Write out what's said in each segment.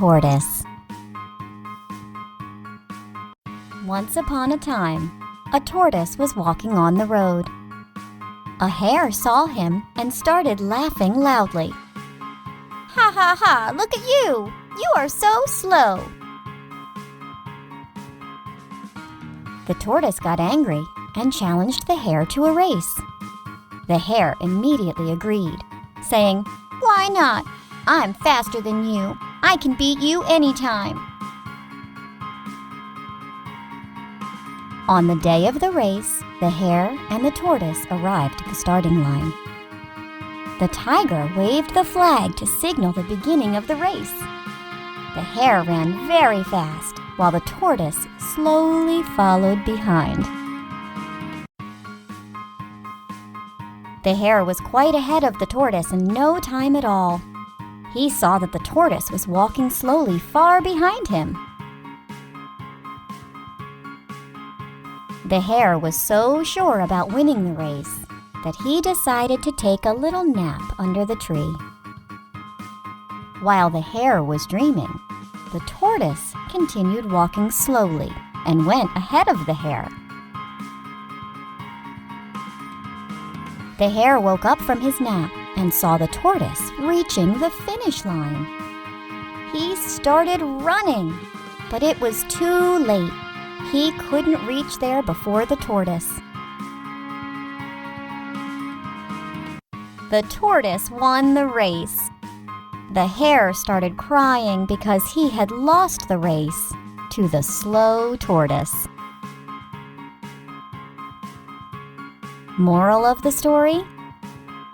Tortoise. Once upon a time, a tortoise was walking on the road. A hare saw him and started laughing loudly. "Ha ha ha, look at you! You are so slow!" The tortoise got angry and challenged the hare to a race. The hare immediately agreed, saying, "Why not? I'm faster than you. I can beat you anytime." On the day of the race, the hare and the tortoise arrived at the starting line. The tiger waved the flag to signal the beginning of the race. The hare ran very fast, while the tortoise slowly followed behind. The hare was quite ahead of the tortoise in no time at all. He saw that the tortoise was walking slowly far behind him. The hare was so sure about winning the race that he decided to take a little nap under the tree. While the hare was dreaming, the tortoise continued walking slowly and went ahead of the hare. The hare woke up from his nap and saw the tortoise reaching the finish line. He started running, but it was too late. He couldn't reach there before the tortoise. The tortoise won the race. The hare started crying because he had lost the race to the slow tortoise. Moral of the story?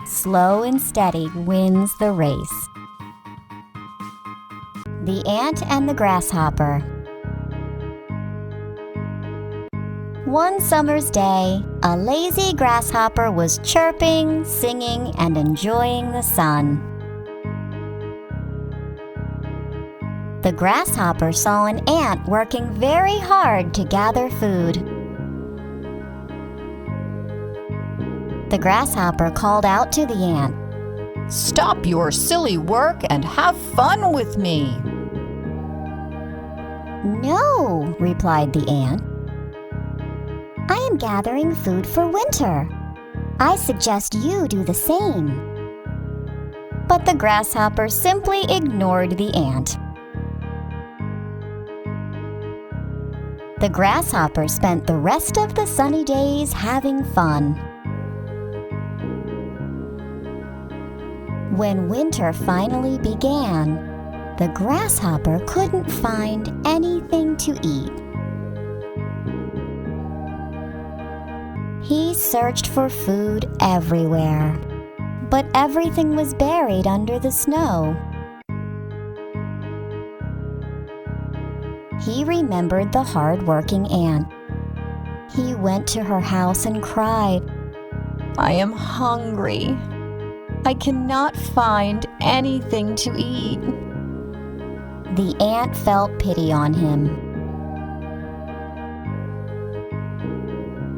Slow and steady wins the race. The Ant and the Grasshopper. One summer's day, a lazy grasshopper was chirping, singing, and enjoying the sun. The grasshopper saw an ant working very hard to gather food. The grasshopper called out to the ant, "Stop your silly work and have fun with me." "No," replied the ant. "I am gathering food for winter. I suggest you do the same." But the grasshopper simply ignored the ant. The grasshopper spent the rest of the sunny days having fun. When winter finally began, the grasshopper couldn't find anything to eat. He searched for food everywhere, but everything was buried under the snow. He remembered the hard-working ant. He went to her house and cried, "I am hungry. I cannot find anything to eat." The ant felt pity on him.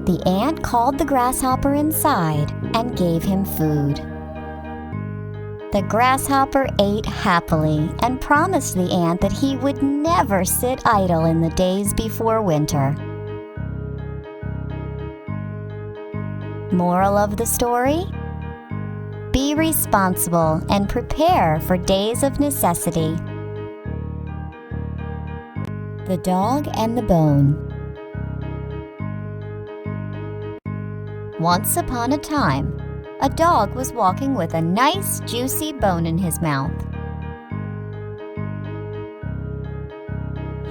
The ant called the grasshopper inside and gave him food. The grasshopper ate happily and promised the ant that he would never sit idle in the days before winter. Moral of the story? Be responsible and prepare for days of necessity. The Dog and the Bone. Once upon a time, a dog was walking with a nice, juicy bone in his mouth.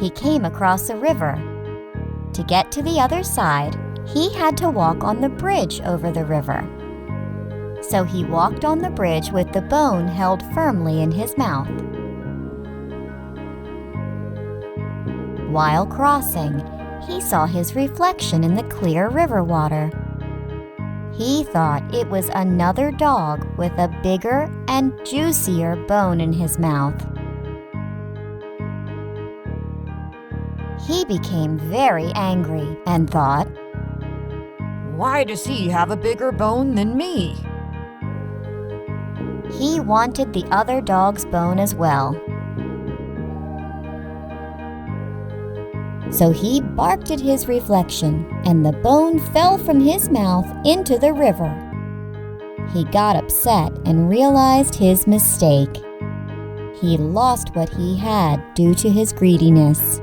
He came across a river. To get to the other side, he had to walk on the bridge over the river. So he walked on the bridge with the bone held firmly in his mouth. While crossing, he saw his reflection in the clear river water. He thought it was another dog with a bigger and juicier bone in his mouth. He became very angry and thought, "Why does he have a bigger bone than me?" He wanted the other dog's bone as well. So he barked at his reflection, and the bone fell from his mouth into the river. He got upset and realized his mistake. He lost what he had due to his greediness.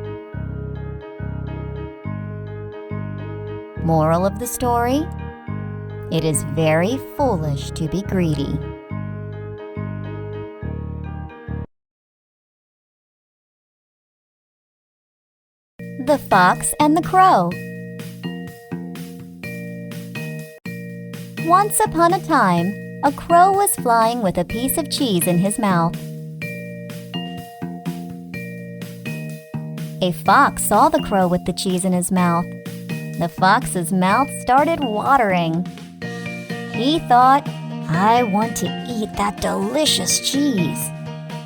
Moral of the story: it is very foolish to be greedy. The Fox and the Crow. Once upon a time, a crow was flying with a piece of cheese in his mouth. A fox saw the crow with the cheese in his mouth. The fox's mouth started watering. He thought, "I want to eat that delicious cheese.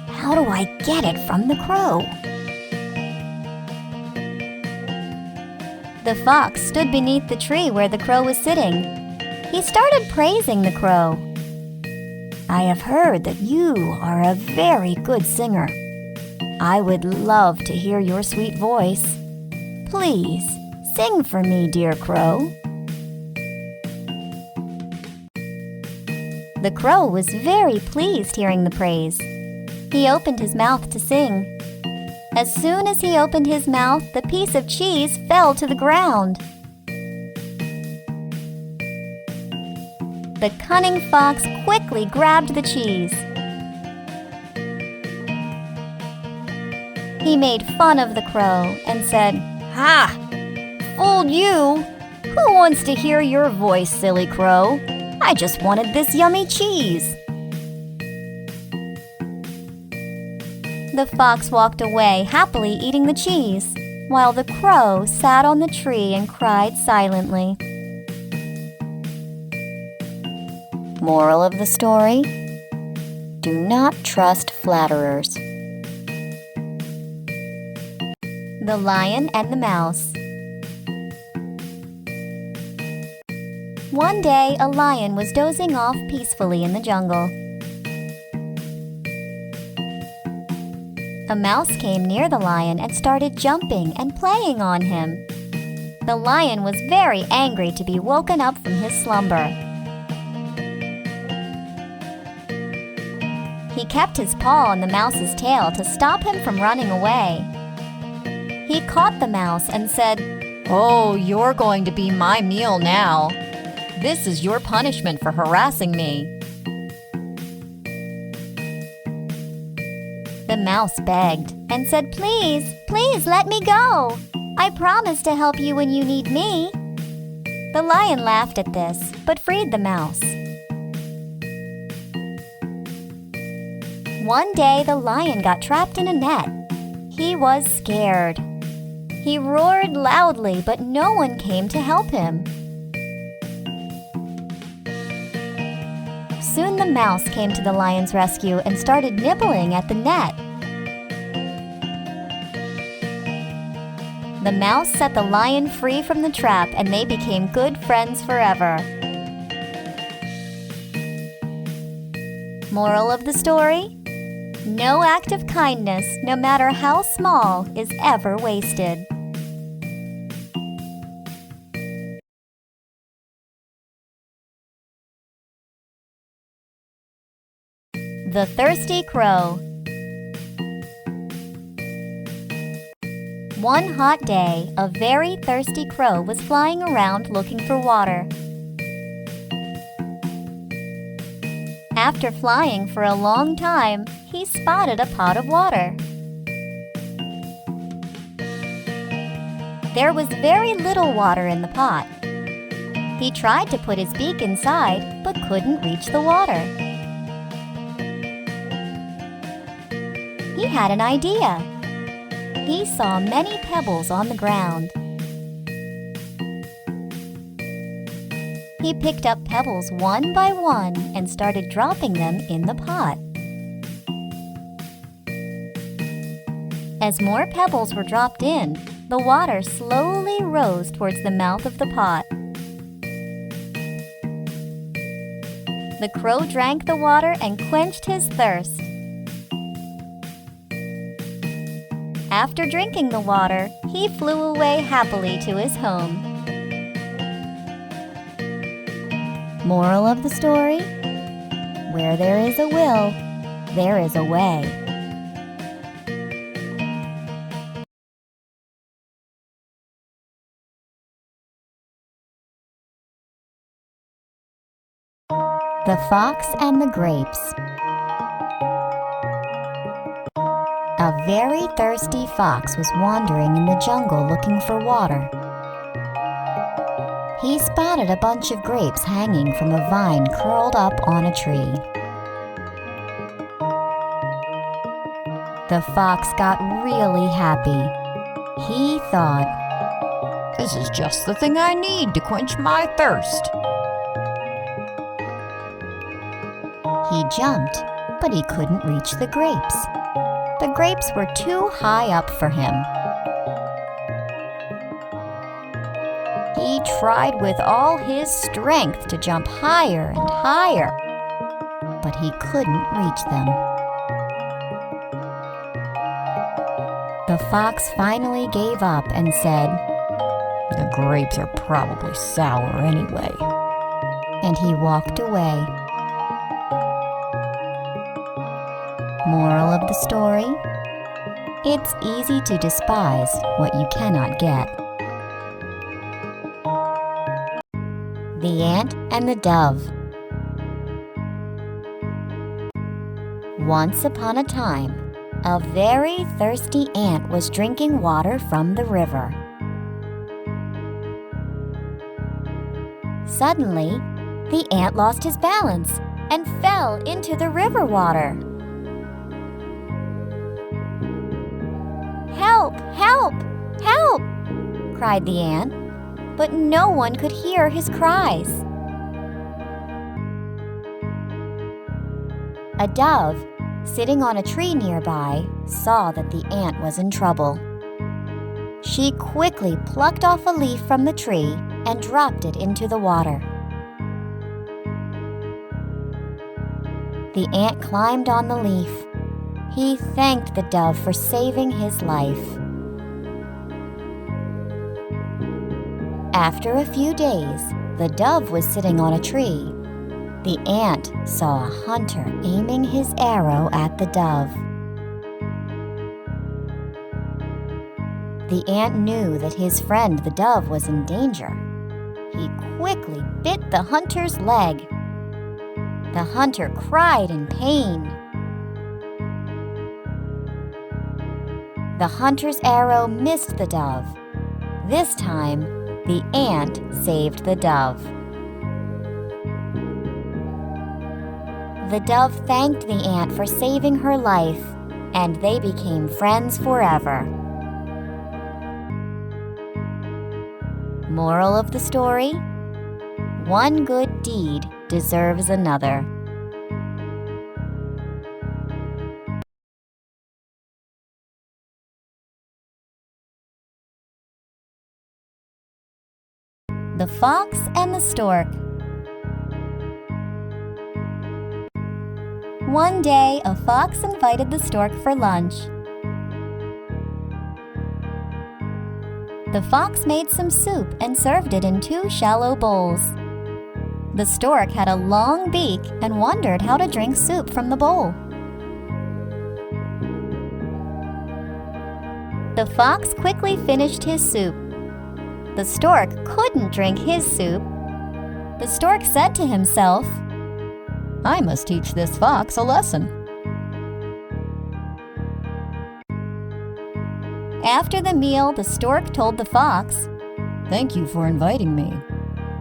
How do I get it from the crow?" The fox stood beneath the tree where the crow was sitting. He started praising the crow. "I have heard that you are a very good singer. I would love to hear your sweet voice. Please, sing for me, dear crow." The crow was very pleased hearing the praise. He opened his mouth to sing. As soon as he opened his mouth, the piece of cheese fell to the ground. The cunning fox quickly grabbed the cheese. He made fun of the crow and said, "Ha! Fooled you! Who wants to hear your voice, silly crow? I just wanted this yummy cheese." The fox walked away, happily eating the cheese, while the crow sat on the tree and cried silently. Moral of the story: do not trust flatterers. The Lion and the Mouse. One day, a lion was dozing off peacefully in the jungle. A mouse came near the lion and started jumping and playing on him. The lion was very angry to be woken up from his slumber. He kept his paw on the mouse's tail to stop him from running away. He caught the mouse and said, Oh, you're going to be my meal now. This is your punishment for harassing me. The mouse begged and said, "Please, please let me go. I promise to help you when you need me." The lion laughed at this, but freed the mouse. One day, the lion got trapped in a net. He was scared. He roared loudly, but no one came to help him. Soon the mouse came to the lion's rescue and started nibbling at the net. The mouse set the lion free from the trap, and they became good friends forever. Moral of the story: no act of kindness, no matter how small, is ever wasted. The Thirsty Crow. One hot day, a very thirsty crow was flying around looking for water. After flying for a long time, he spotted a pot of water. There was very little water in the pot. He tried to put his beak inside, but couldn't reach the water. He had an idea. He saw many pebbles on the ground. He picked up pebbles one by one and started dropping them in the pot. As more pebbles were dropped in, the water slowly rose towards the mouth of the pot. The crow drank the water and quenched his thirst. After drinking the water, he flew away happily to his home. Moral of the story? Where there is a will, there is a way. The Fox and the Grapes. A very thirsty fox was wandering in the jungle looking for water. He spotted a bunch of grapes hanging from a vine curled up on a tree. The fox got really happy. He thought, "This is just the thing I need to quench my thirst." He jumped, but he couldn't reach the grapes. The grapes were too high up for him. He tried with all his strength to jump higher and higher, but he couldn't reach them. The fox finally gave up and said, "The grapes are probably sour anyway." And he walked away. Moral of the story? It's easy to despise what you cannot get. The Ant and the Dove. Once upon a time, a very thirsty ant was drinking water from the river. Suddenly, the ant lost his balance and fell into the river water. "Help! Help! Help!" cried the ant, but no one could hear his cries. A dove, sitting on a tree nearby, saw that the ant was in trouble. She quickly plucked off a leaf from the tree and dropped it into the water. The ant climbed on the leaf. He thanked the dove for saving his life. After a few days, the dove was sitting on a tree. The ant saw a hunter aiming his arrow at the dove. The ant knew that his friend the dove was in danger. He quickly bit the hunter's leg. The hunter cried in pain. The hunter's arrow missed the dove. This time, the ant saved the dove. The dove thanked the ant for saving her life, and they became friends forever. Moral of the story? One good deed deserves another. The Fox and the Stork. One day, a fox invited the stork for lunch. The fox made some soup and served it in 2 shallow bowls. The stork had a long beak and wondered how to drink soup from the bowl. The fox quickly finished his soup. The stork couldn't drink his soup. The stork said to himself, "I must teach this fox a lesson." After the meal, the stork told the fox, "Thank you for inviting me.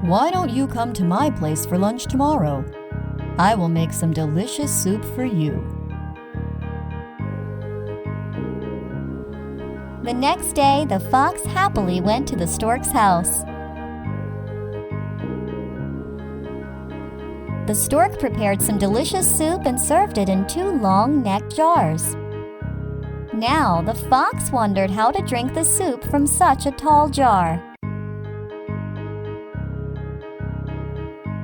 Why don't you come to my place for lunch tomorrow? I will make some delicious soup for you." The next day, the fox happily went to the stork's house. The stork prepared some delicious soup and served it in 2 long-necked jars. Now, the fox wondered how to drink the soup from such a tall jar.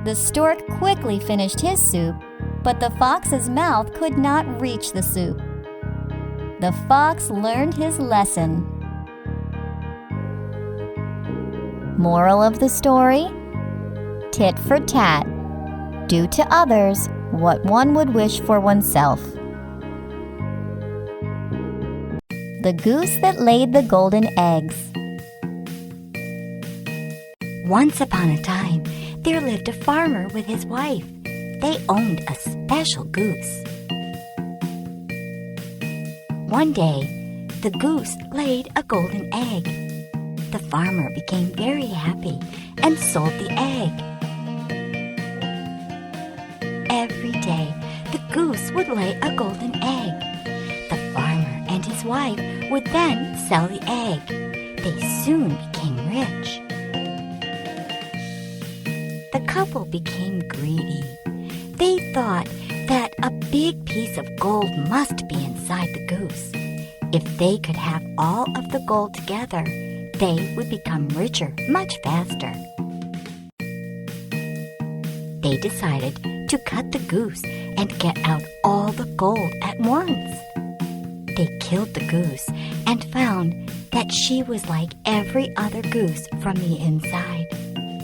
The stork quickly finished his soup, but the fox's mouth could not reach the soup. The fox learned his lesson. Moral of the story? Tit for tat. Do to others what one would wish for oneself. The goose that laid the golden eggs. Once upon a time, there lived a farmer with his wife. They owned a special goose. One day, the goose laid a golden egg. The farmer became very happy and sold the egg. Every day, the goose would lay a golden egg. The farmer and his wife would then sell the egg. They soon became rich. The couple became greedy. They thought that a big piece of gold must be inside the goose. If they could have all of the gold together, they would become richer much faster. They decided to cut the goose and get out all the gold at once. They killed the goose and found that she was like every other goose from the inside.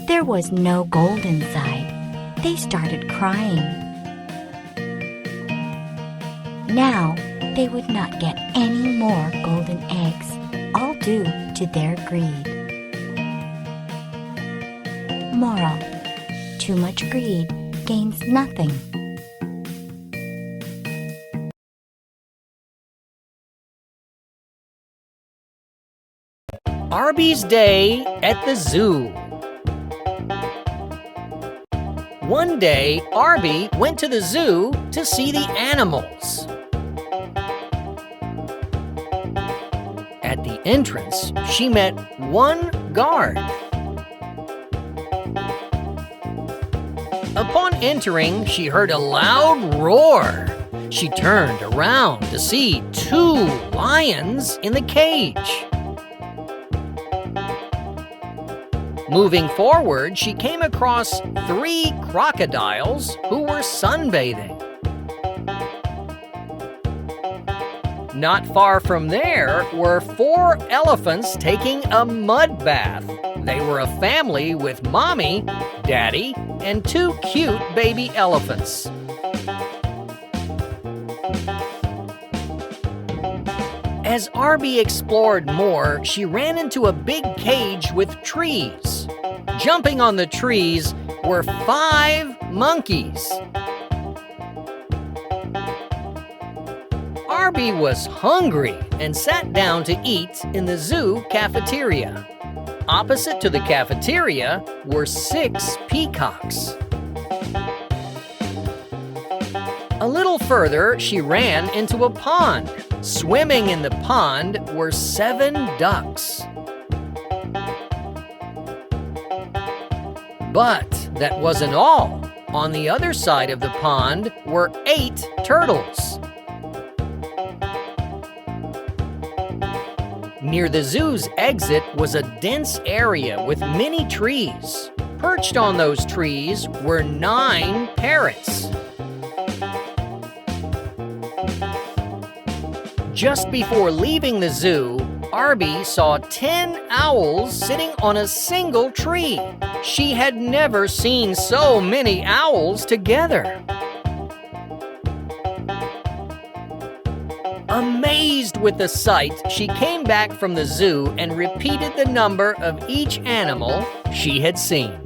There was no gold inside. They started crying. Now they would not get any more golden eggs, all due to their greed. Moral: too much greed gains nothing. Arbys' Day at the Zoo. One day, Arby went to the zoo to see the animals. At the entrance, she met one guard. Upon entering, she heard a loud roar. She turned around to see 2 lions in the cage. Moving forward, she came across 3 crocodiles who were sunbathing. Not far from there were 4 elephants taking a mud bath. They were a family with Mommy, Daddy, and 2 cute baby elephants. As Arby explored more, she ran into a big cage with trees. Jumping on the trees were 5 monkeys. Arby was hungry and sat down to eat in the zoo cafeteria. Opposite to the cafeteria were 6 peacocks. A little further, she ran into a pond. Swimming in the pond were 7 ducks. But that wasn't all. On the other side of the pond were 8 turtles. Near the zoo's exit was a dense area with many trees. Perched on those trees were 9 parrots. Just before leaving the zoo, Arby saw 10 owls sitting on a single tree. She had never seen so many owls together. Amazed with the sight, she came back from the zoo and repeated the number of each animal she had seen.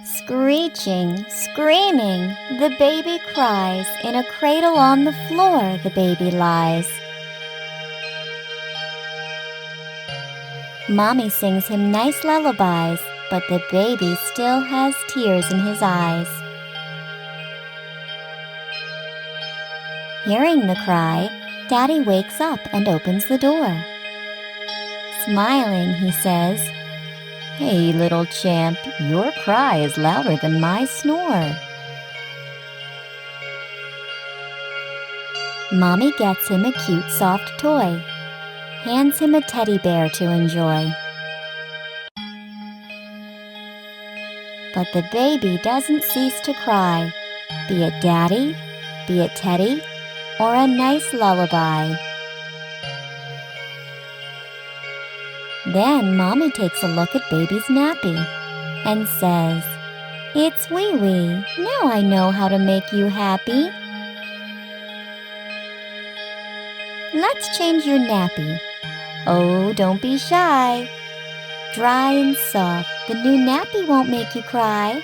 Screeching, screaming, the baby cries. In a cradle on the floor, the baby lies. Mommy sings him nice lullabies, but the baby still has tears in his eyes. Hearing the cry, Daddy wakes up and opens the door. Smiling, he says, "Hey, little champ, your cry is louder than my snore." Mommy gets him a cute soft toy, hands him a teddy bear to enjoy. But the baby doesn't cease to cry, be it Daddy, be it Teddy, or a nice lullaby. Then Mommy takes a look at Baby's nappy and says, "It's Wee Wee. Now I know how to make you happy. Let's change your nappy. Oh, don't be shy. Dry and soft, the new nappy won't make you cry."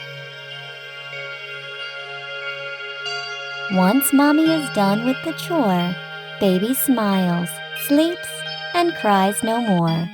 Once Mommy is done with the chore, Baby smiles, sleeps, and cries no more.